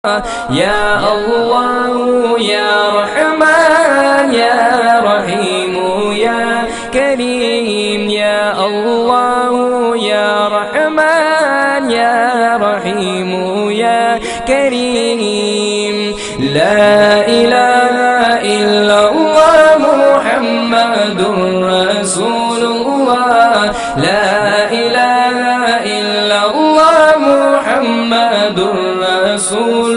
يا الله يا رحمن يا رحيم يا كريم يا الله يا رحمن يا رحيم يا كريم لا إله إلا الله محمد رسول الله لا إله إلا الله محمد رسول